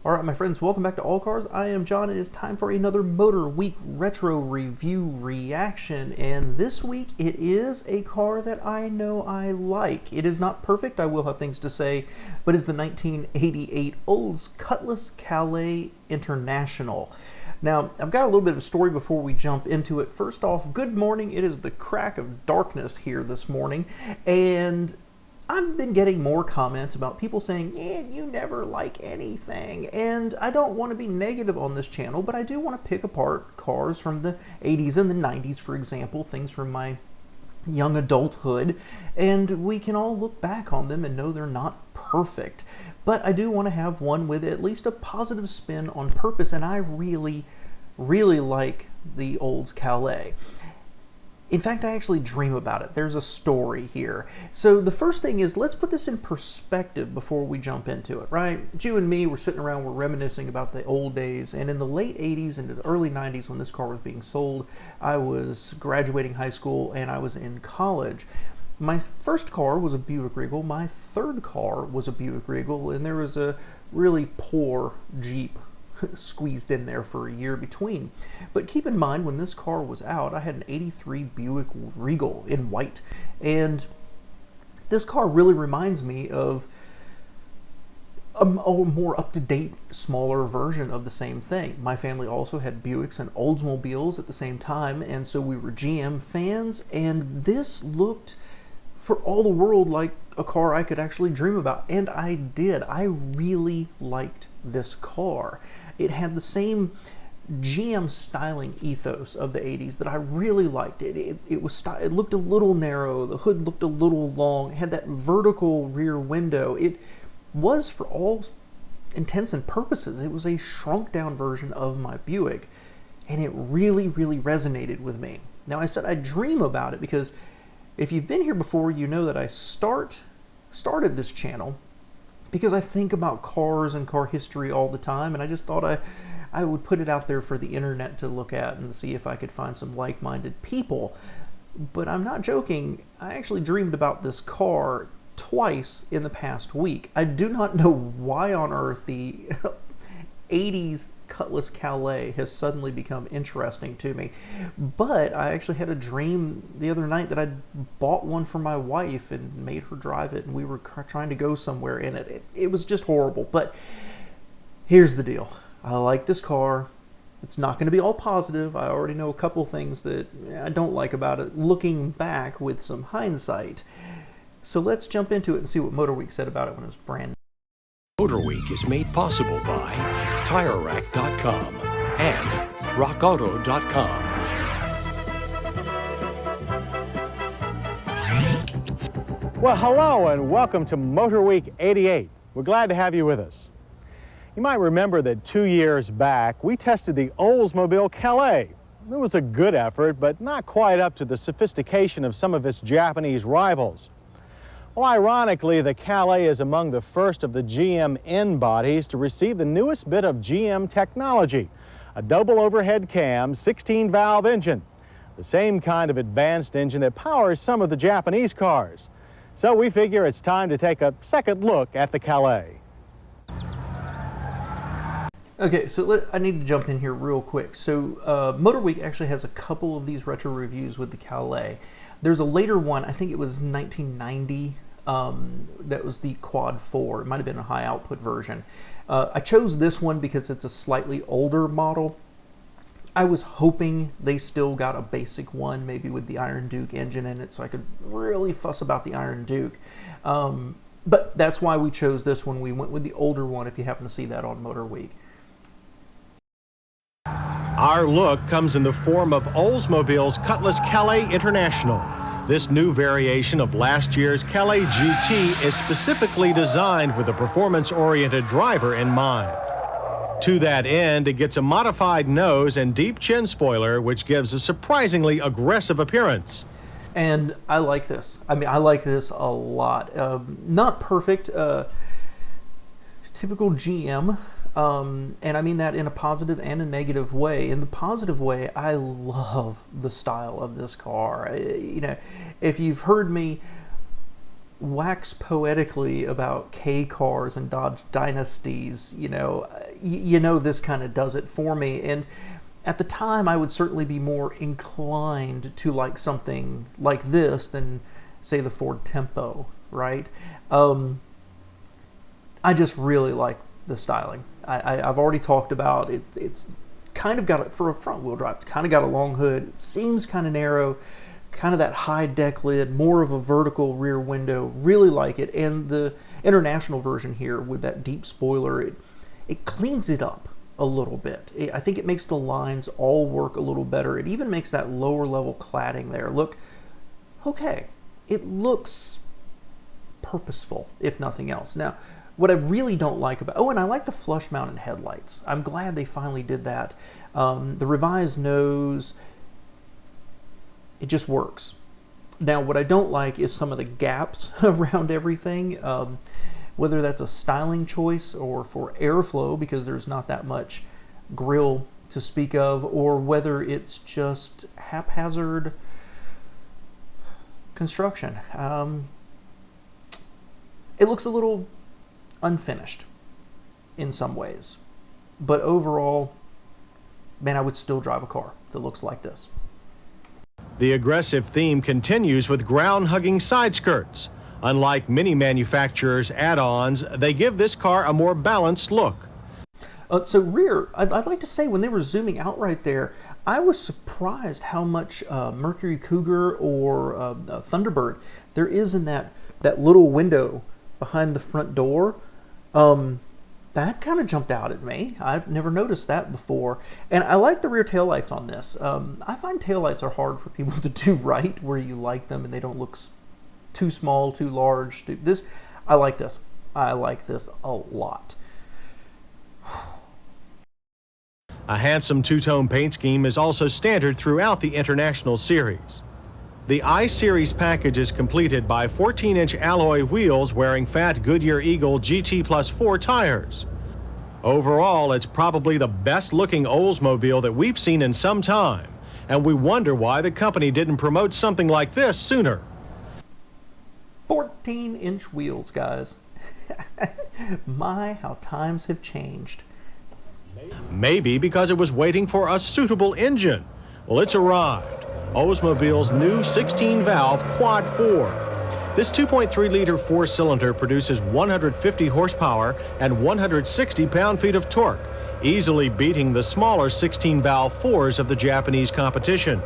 Alright my friends, welcome back to All Cars. I am John. It is time for another Motorweek Retro review reaction, and this week it is a car that I know I like. It is not perfect, I will have things to say, but it's the 1988 Olds Cutlass Calais International. Now, I've got a little bit of a story before we jump into it. First off, good morning. It is the crack of darkness here this morning, and I've been getting more comments about people saying, yeah, you never like anything. And I don't want to be negative on this channel, but I do want to pick apart cars from the 80s and the 90s, for example, things from my young adulthood, and we can all look back on them and know they're not perfect. But I do want to have one with at least a positive spin on purpose, and I really, really like the Olds Calais. In fact, I actually dream about it. There's a story here. So the first thing is, let's put this in perspective before we jump into it, right? You and me were sitting around, we're reminiscing about the old days, and in the late 80s and the early 90s when this car was being sold, I was graduating high school and I was in college. My first car was a Buick Regal. My third car was a Buick Regal, and there was a really poor Jeep squeezed in there for a year between. But keep in mind, when this car was out, I had an 83 Buick Regal in white, and this car really reminds me of a more up-to-date, smaller version of the same thing. My family also had Buicks and Oldsmobiles at the same time, and so we were GM fans, and this looked for all the world like a car I could actually dream about, and I did. I really liked this car. It had the same GM styling ethos of the 80s that I really liked. It looked a little narrow, the hood looked a little long, it had that vertical rear window. It was, for all intents and purposes, it was a shrunk down version of my Buick, and it really, really resonated with me. Now, I said I dream about it because if you've been here before, you know that I started this channel because I think about cars and car history all the time, and I just thought I would put it out there for the internet to look at and see if I could find some like-minded people. But I'm not joking, I actually dreamed about this car twice in the past week. I do not know why on earth the 80s Cutlass Calais has suddenly become interesting to me, but I actually had a dream the other night that I'd bought one for my wife and made her drive it, and we were trying to go somewhere in it. It was just horrible, but here's the deal. I like this car. It's not going to be all positive. I already know a couple things that I don't like about it, looking back with some hindsight. So let's jump into it and see what Motorweek said about it when it was brand new. Motorweek is made possible by TireRack.com and RockAuto.com. Well, hello and welcome to Motorweek 88. We're glad to have you with us. You might remember that 2 years back, we tested the Oldsmobile Calais. It was a good effort, but not quite up to the sophistication of some of its Japanese rivals. Well, ironically, the Calais is among the first of the GM N bodies to receive the newest bit of GM technology, a double overhead cam, 16-valve engine, the same kind of advanced engine that powers some of the Japanese cars. So we figure it's time to take a second look at the Calais. Okay, so I need to jump in here real quick. So Motorweek actually has a couple of these retro reviews with the Calais. There's a later one, I think it was 1990, that was the Quad 4. It might have been a high output version. I chose this one because it's a slightly older model. I was hoping they still got a basic one, maybe with the Iron Duke engine in it, so I could really fuss about the Iron Duke. But that's why we chose this one. We went with the older one, if you happen to see that on Motorweek. Our look comes in the form of Oldsmobile's Cutlass Calais International. This new variation of last year's Calais GT is specifically designed with a performance-oriented driver in mind. To that end, it gets a modified nose and deep chin spoiler, which gives a surprisingly aggressive appearance. And I like this. I mean, I like this a lot. Not perfect, typical GM. And I mean that in a positive and a negative way. In the positive way, I love the style of this car. You know, if you've heard me wax poetically about K cars and Dodge dynasties, you know, you know, this kind of does it for me. And at the time, I would certainly be more inclined to like something like this than, say, the Ford Tempo, right? I just really like the styling. I've already talked about it. It's kind of got, for a front wheel drive, it's kind of got a long hood. It seems kind of narrow, kind of that high deck lid, more of a vertical rear window. Really like it. And the international version here with that deep spoiler, it cleans it up a little bit. I think it makes the lines all work a little better. It even makes that lower level cladding there look okay. It looks purposeful, if nothing else. Now, what I really don't like about, and I like the flush mounted headlights. I'm glad they finally did that. The revised nose, it just works. Now, what I don't like is some of the gaps around everything, whether that's a styling choice or for airflow because there's not that much grille to speak of, or whether it's just haphazard construction. It looks a little unfinished in some ways, but overall, man, I would still drive a car that looks like this. The aggressive theme continues with ground-hugging side skirts. Unlike many manufacturers' add-ons, they give this car a more balanced look. So rear, I'd like to say when they were zooming out right there, I was surprised how much Mercury Cougar or Thunderbird there is in that little window behind the front door. That kind of jumped out at me. I've never noticed that before. And I like the rear taillights on this. I find taillights are hard for people to do right, where you like them and they don't look too small, too large. I like this. I like this a lot. A handsome two-tone paint scheme is also standard throughout the International series. The I-Series package is completed by 14-inch alloy wheels wearing fat Goodyear Eagle GT Plus 4 tires. Overall, it's probably the best-looking Oldsmobile that we've seen in some time, and we wonder why the company didn't promote something like this sooner. 14-inch wheels, guys. My, how times have changed. Maybe because it was waiting for a suitable engine. Well, it's arrived. Oldsmobile's new 16-valve Quad 4. This 2.3-liter four-cylinder produces 150 horsepower and 160 pound-feet of torque, easily beating the smaller 16-valve 4s of the Japanese competition.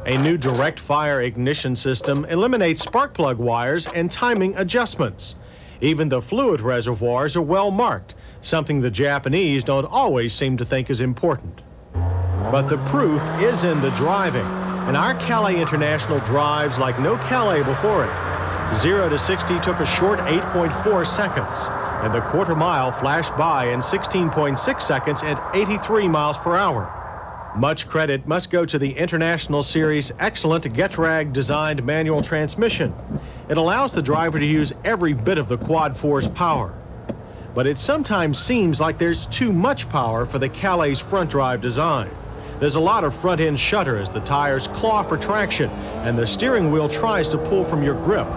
A new direct-fire ignition system eliminates spark plug wires and timing adjustments. Even the fluid reservoirs are well marked, something the Japanese don't always seem to think is important. But the proof is in the driving, and our Calais International drives like no Calais before it. 0 to 60 took a short 8.4 seconds, and the quarter mile flashed by in 16.6 seconds at 83 miles per hour. Much credit must go to the International Series' excellent Getrag designed manual transmission. It allows the driver to use every bit of the Quad 4's power. But it sometimes seems like there's too much power for the Calais front drive design. There's a lot of front end shudder as the tires claw for traction and the steering wheel tries to pull from your grip.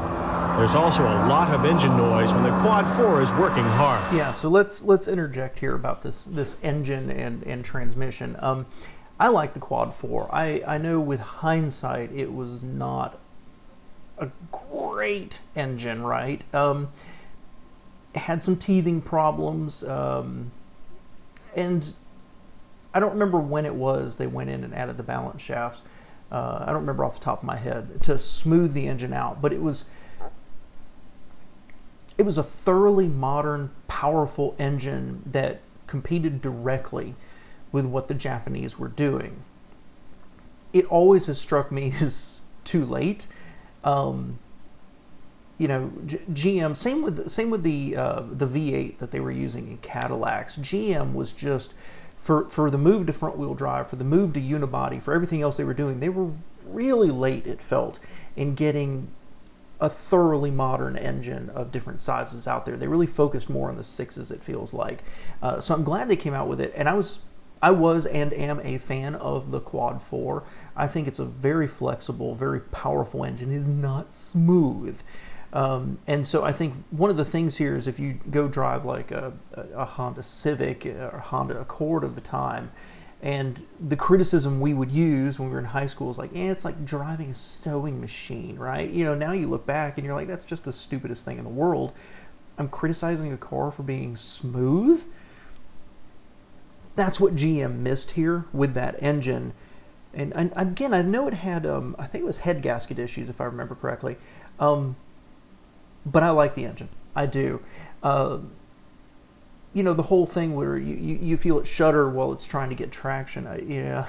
There's also a lot of engine noise when the Quad 4 is working hard. Yeah, so let's interject here about this engine and transmission. I like the Quad 4. I know with hindsight it was not a great engine, right? It had some teething problems, and I don't remember when it was they went in and added the balance shafts. I don't remember off the top of my head to smooth the engine out, but it was a thoroughly modern, powerful engine that competed directly with what the Japanese were doing. It always has struck me as too late. You know, GM, same with the V8 that they were using in Cadillacs. GM was just, for the move to front wheel drive, for the move to unibody, for everything else they were doing, they were really late, it felt, in getting a thoroughly modern engine of different sizes out there. They really focused more on the sixes, it feels like. So I'm glad they came out with it, and I was and am a fan of the Quad 4. I think it's a very flexible, very powerful engine. It is not smooth. And so I think one of the things here is if you go drive like a Honda Civic or Honda Accord of the time, and the criticism we would use when we were in high school is like, it's like driving a sewing machine, right? You know, now you look back and you're like, that's just the stupidest thing in the world. I'm criticizing a car for being smooth. That's what GM missed here with that engine. And again, I know it had, I think it was head gasket issues, if I remember correctly. But I like the engine. I do. You know, the whole thing where you feel it shudder while it's trying to get traction. You know,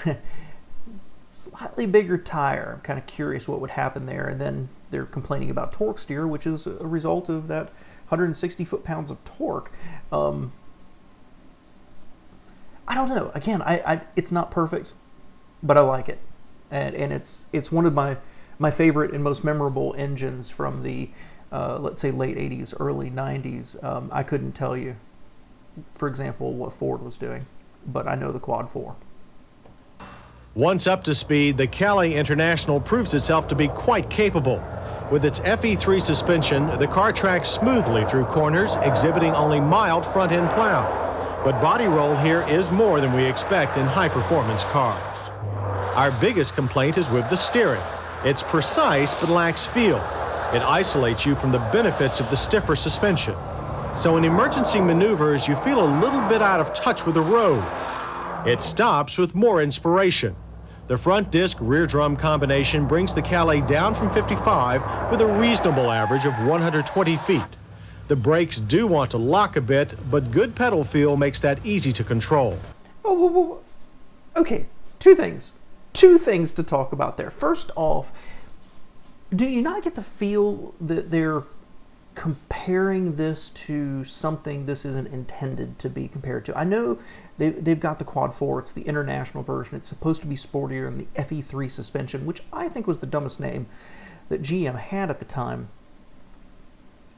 slightly bigger tire. I'm kind of curious what would happen there. And then they're complaining about torque steer, which is a result of that 160 foot-pounds of torque. I don't know. Again, it's not perfect, but I like it, and it's one of my favorite and most memorable engines from the let's say late 80s, early 90s. I couldn't tell you, for example, what Ford was doing, but I know the Quad 4. Once up to speed, the Calais International proves itself to be quite capable. With its FE3 suspension, the car tracks smoothly through corners, exhibiting only mild front-end plow. But body roll here is more than we expect in high-performance cars. Our biggest complaint is with the steering. It's precise but lacks feel. It isolates you from the benefits of the stiffer suspension. So in emergency maneuvers, you feel a little bit out of touch with the road. It stops with more inspiration. The front disc rear drum combination brings the Calais down from 55 with a reasonable average of 120 feet. The brakes do want to lock a bit, but good pedal feel makes that easy to control. Oh, okay, two things to talk about there. First off, do you not get the feel that they're comparing this to something this isn't intended to be compared to? I know they've got the Quad 4, it's the international version, it's supposed to be sportier, and the FE3 suspension, which I think was the dumbest name that GM had at the time.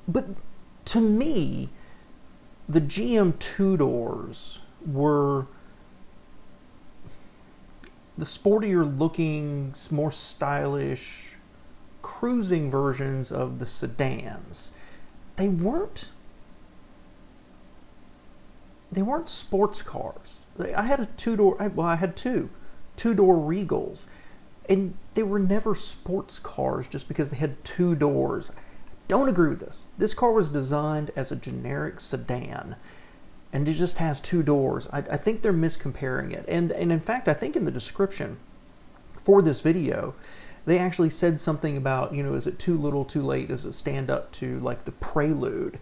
But to me, the GM two-doors were the sportier looking, more stylish, cruising versions of the sedans. They weren't sports cars. I had a two-door, I had two-door Regals, and they were never sports cars just because they had two doors. Don't agree with this. This car was designed as a generic sedan, and it just has two doors. I think they're miscomparing it. And in fact, I think in the description for this video, they actually said something about, you know, is it too little, too late? Does it stand up to like the Prelude?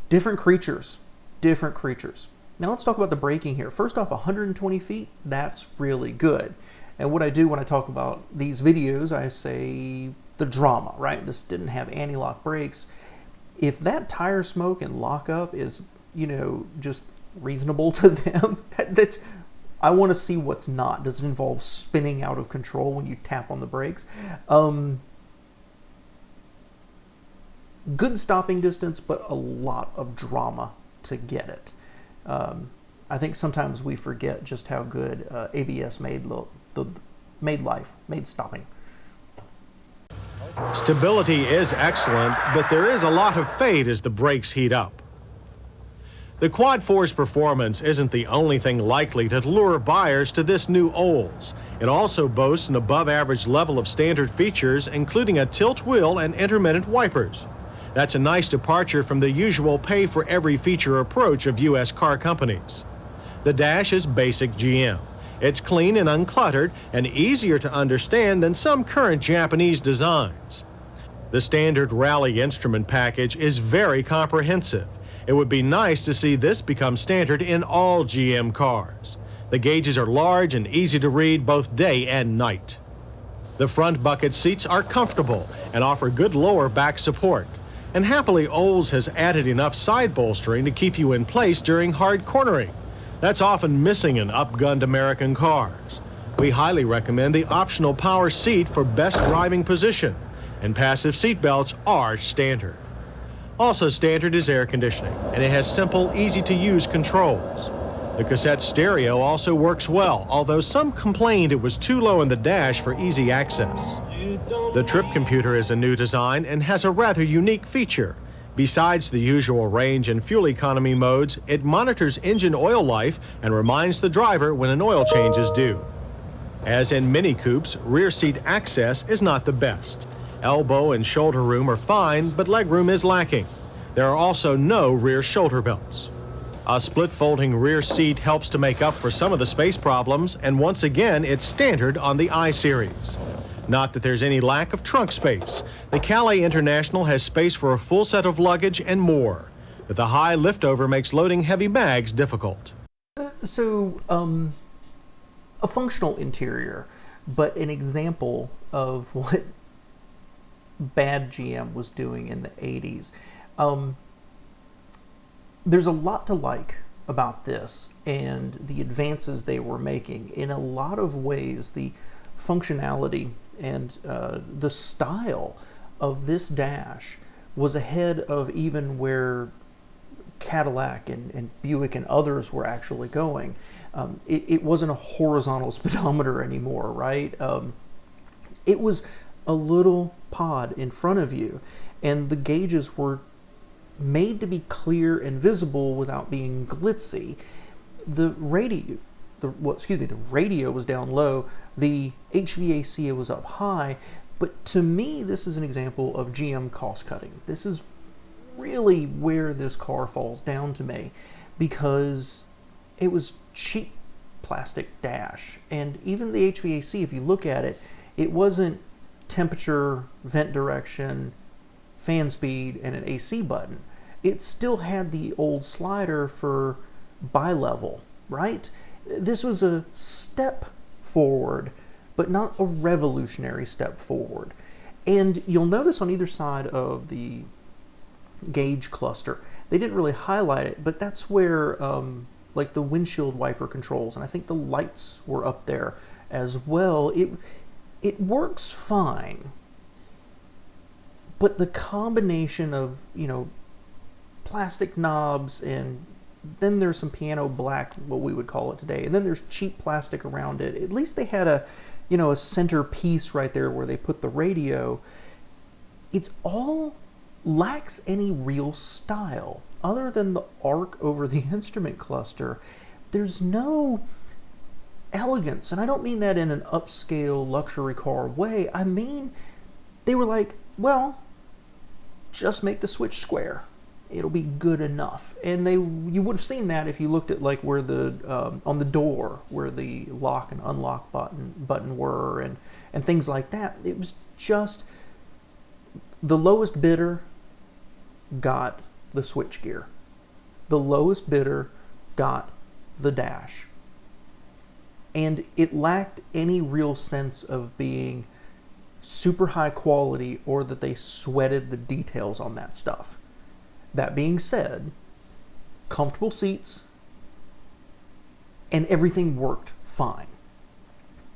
Different creatures. Now let's talk about the braking here. First off, 120 feet, that's really good. And what I do when I talk about these videos, I say the drama, right? This didn't have anti-lock brakes. If that tire smoke and lockup is, you know, just reasonable to them, that's, I want to see what's not. Does it involve spinning out of control when you tap on the brakes? Good stopping distance, but a lot of drama to get it. I think sometimes we forget just how good ABS made stopping. Stability is excellent, but there is a lot of fade as the brakes heat up. The Quad 4's performance isn't the only thing likely to lure buyers to this new Olds. It also boasts an above-average level of standard features, including a tilt wheel and intermittent wipers. That's a nice departure from the usual pay-for-every-feature approach of U.S. car companies. The dash is basic GM. It's clean and uncluttered and easier to understand than some current Japanese designs. The standard Rally instrument package is very comprehensive. It would be nice to see this become standard in all GM cars. The gauges are large and easy to read both day and night. The front bucket seats are comfortable and offer good lower back support. And happily, Olds has added enough side bolstering to keep you in place during hard cornering. That's often missing in upgunned American cars. We highly recommend the optional power seat for best driving position, and passive seat belts are standard. Also standard is air conditioning, and it has simple, easy-to-use controls. The cassette stereo also works well, although some complained it was too low in the dash for easy access. The trip computer is a new design and has a rather unique feature. Besides the usual range and fuel economy modes, it monitors engine oil life and reminds the driver when an oil change is due. As in Mini Coupes, rear seat access is not the best. Elbow and shoulder room are fine, but legroom is lacking. There are also no rear shoulder belts. A split folding rear seat helps to make up for some of the space problems, and once again, it's standard on the I-Series. Not that there's any lack of trunk space. The Calais International has space for a full set of luggage and more, but the high liftover makes loading heavy bags difficult. A functional interior, but an example of what bad GM was doing in the 80s. There's a lot to like about this and the advances they were making. In a lot of ways, the functionality and the style of this dash was ahead of even where Cadillac and Buick and others were actually going. It wasn't a horizontal speedometer anymore, right? It was a little pod in front of you, and the gauges were made to be clear and visible without being glitzy. The radio was down low, the HVAC was up high, but to me this is an example of GM cost cutting. This is really where this car falls down to me, because it was cheap plastic dash, and even the HVAC, if you look at it, it wasn't temperature, vent direction, fan speed, and an AC button. It still had the old slider for bi-level, right? This was a step forward, but not a revolutionary step forward. And you'll notice on either side of the gauge cluster, they didn't really highlight it, but that's where like the windshield wiper controls, and I think the lights were up there as well. It works fine, but the combination of, plastic knobs, and then there's some piano black, what we would call it today, and then there's cheap plastic around it. At least they had a center piece right there where they put the radio. It's all lacks any real style other than the arc over the instrument cluster. There's no elegance, and I don't mean that in an upscale luxury car way. I mean, they were like, well, just make the switch square, it'll be good enough. And you would have seen that if you looked at like where the on the door where the lock and unlock button were, and things like that. It was just the lowest bidder got the switch gear, the lowest bidder got the dash, and it lacked any real sense of being super high quality or that they sweated the details on that stuff. That being said, comfortable seats and everything worked fine.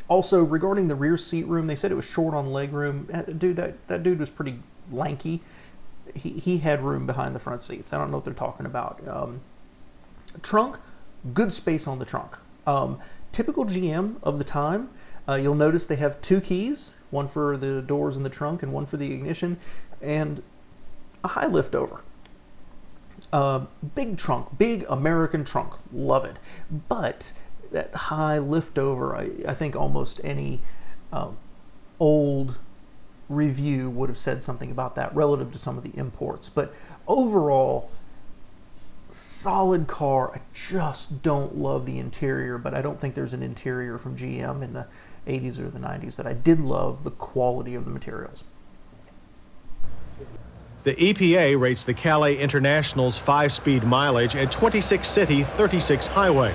Also, regarding the rear seat room, they said it was short on leg room. Dude, that dude was pretty lanky. He had room behind the front seats. I don't know what they're talking about. Trunk, good space on the trunk. Typical GM of the time. You'll notice they have two keys, one for the doors in the trunk and one for the ignition, and a high lift over. Big trunk, big American trunk, love it. But that high lift over, I think almost any old review would have said something about that relative to some of the imports. But overall, solid car. I just don't love the interior, but I don't think there's an interior from GM in the 80s or the 90s that I did love the quality of the materials. The EPA rates the Calais International's 5-speed mileage at 26 city, 36 highway.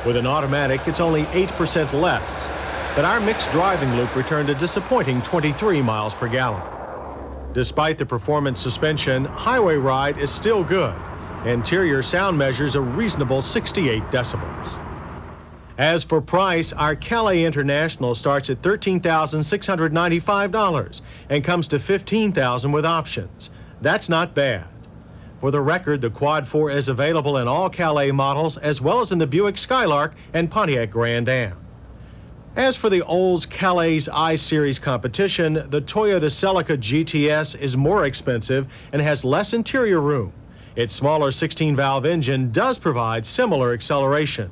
With an automatic, it's only 8% less. But our mixed driving loop returned a disappointing 23 miles per gallon. Despite the performance suspension, highway ride is still good. Interior sound measures a reasonable 68 decibels. As for price, our Calais International starts at $13,695 and comes to $15,000 with options. That's not bad. For the record, the Quad 4 is available in all Calais models as well as in the Buick Skylark and Pontiac Grand Am. As for the Olds Calais I-Series competition, the Toyota Celica GTS is more expensive and has less interior room. Its smaller 16-valve engine does provide similar acceleration.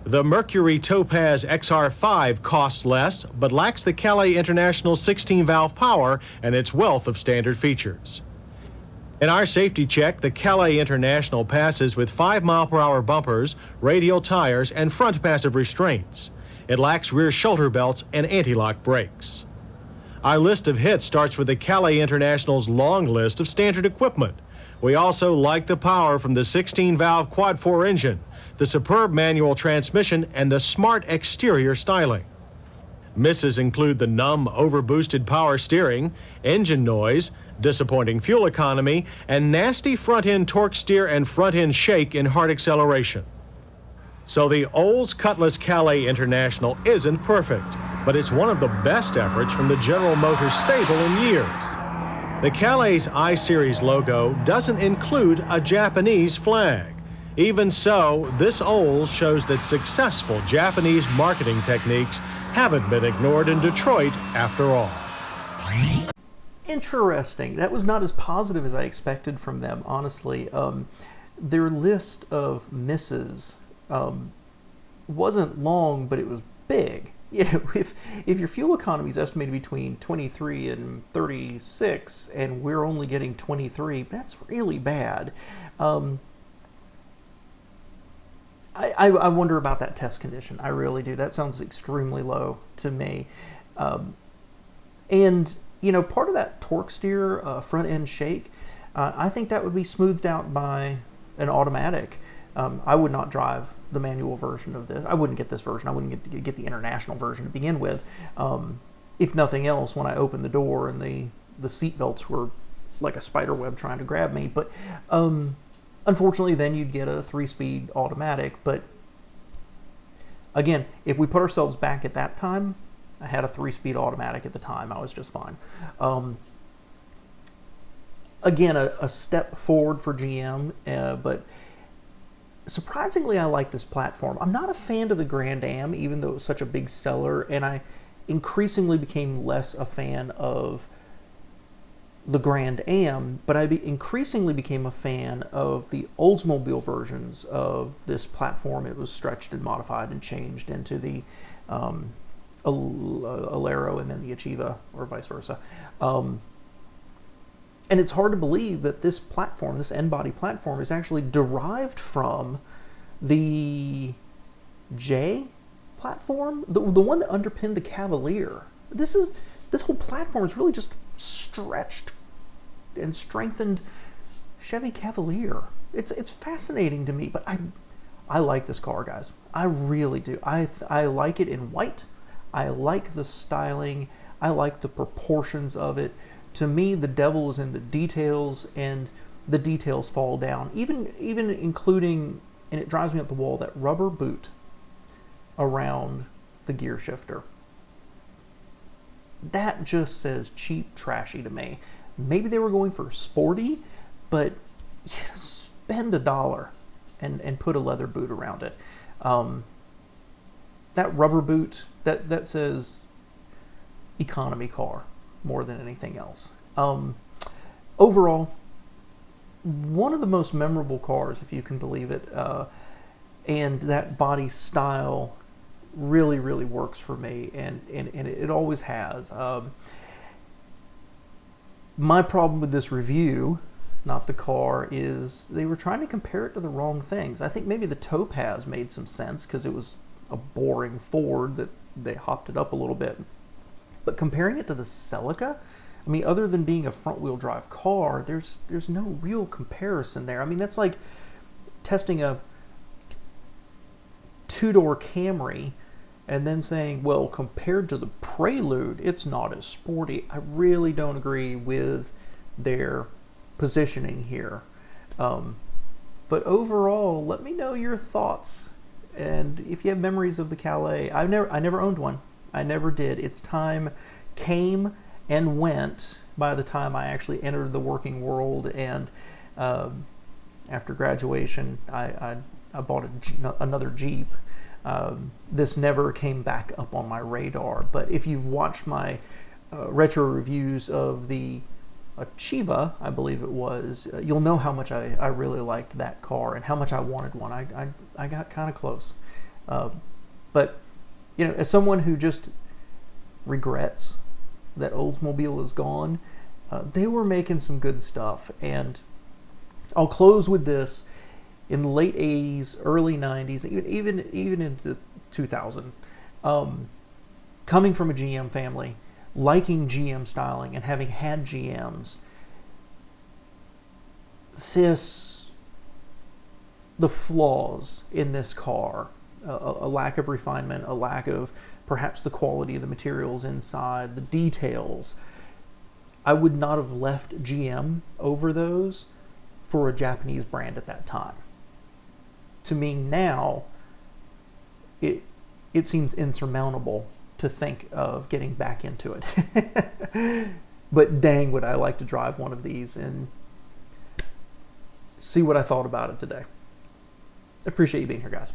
The Mercury Topaz XR5 costs less, but lacks the Calais International 16-valve power and its wealth of standard features. In our safety check, the Calais International passes with 5-mile-per-hour bumpers, radial tires, and front passive restraints. It lacks rear shoulder belts and anti-lock brakes. Our list of hits starts with the Calais International's long list of standard equipment. We also like the power from the 16-valve Quad 4 engine, the superb manual transmission, and the smart exterior styling. Misses include the numb, overboosted power steering, engine noise, disappointing fuel economy, and nasty front-end torque steer and front-end shake in hard acceleration. So the Olds Cutlass Calais International isn't perfect, but it's one of the best efforts from the General Motors stable in years. The Calais I-Series logo doesn't include a Japanese flag. Even so, this Olds shows that successful Japanese marketing techniques haven't been ignored in Detroit after all. Interesting. That was not as positive as I expected from them, honestly. Their list of misses wasn't long, but it was big. You know, if your fuel economy is estimated between 23 and 36, and we're only getting 23, that's really bad. I wonder about that test condition. I really do. That sounds extremely low to me. And, you know, part of that torque steer, front end shake, I think that would be smoothed out by an automatic. I would not drive the manual version of this. I wouldn't get this version. I wouldn't get the international version to begin with. If nothing else, when I opened the door and the seat belts were like a spider web trying to grab me. But unfortunately, then you'd get a 3-speed automatic. But again, if we put ourselves back at that time, I had a 3-speed automatic at the time. I was just fine. Again, a step forward for GM, but surprisingly, I like this platform. I'm not a fan of the Grand Am, even though it was such a big seller, and I increasingly became less a fan of the Grand Am, but I increasingly became a fan of the Oldsmobile versions of this platform. It was stretched and modified and changed into the Alero and then the Achieva, or vice versa. And it's hard to believe that this platform, this N-body platform, is actually derived from the J platform, the one that underpinned the Cavalier. This whole platform is really just stretched and strengthened Chevy Cavalier. It's fascinating to me, but I like this car, guys. I really do. I like it in white. I like the styling. I like the proportions of it. To me, the devil is in the details, and the details fall down. Even including, and it drives me up the wall, that rubber boot around the gear shifter. That just says cheap, trashy to me. Maybe they were going for sporty, but spend $1 and put a leather boot around it. That rubber boot, that says economy car more than anything else. Overall, one of the most memorable cars, if you can believe it, and that body style really, really works for me, and it always has. My problem with this review, not the car, is they were trying to compare it to the wrong things. I think maybe the Topaz made some sense because it was a boring Ford that they hopped it up a little bit. But comparing it to the Celica, I mean, other than being a front-wheel drive car, there's no real comparison there. I mean, that's like testing a 2-door Camry and then saying, well, compared to the Prelude, it's not as sporty. I really don't agree with their positioning here. But overall, let me know your thoughts. And if you have memories of the Calais, I never owned one. I never did. Its time came and went by the time I actually entered the working world, and After graduation, I bought another Jeep. This never came back up on my radar, but if you've watched my retro reviews of the Achieva, I believe it was, you'll know how much I really liked that car and how much I wanted one. I got kind of close. But, you know, as someone who just regrets that Oldsmobile is gone, they were making some good stuff. And I'll close with this. In the late 80s, early 90s, even into 2000, coming from a GM family, liking GM styling and having had GMs, the flaws in this car, a lack of refinement, a lack of perhaps the quality of the materials inside, the details, I would not have left GM over those for a Japanese brand at that time. To me now, it seems insurmountable to think of getting back into it. But dang, would I like to drive one of these and see what I thought about it today. I appreciate you being here, guys.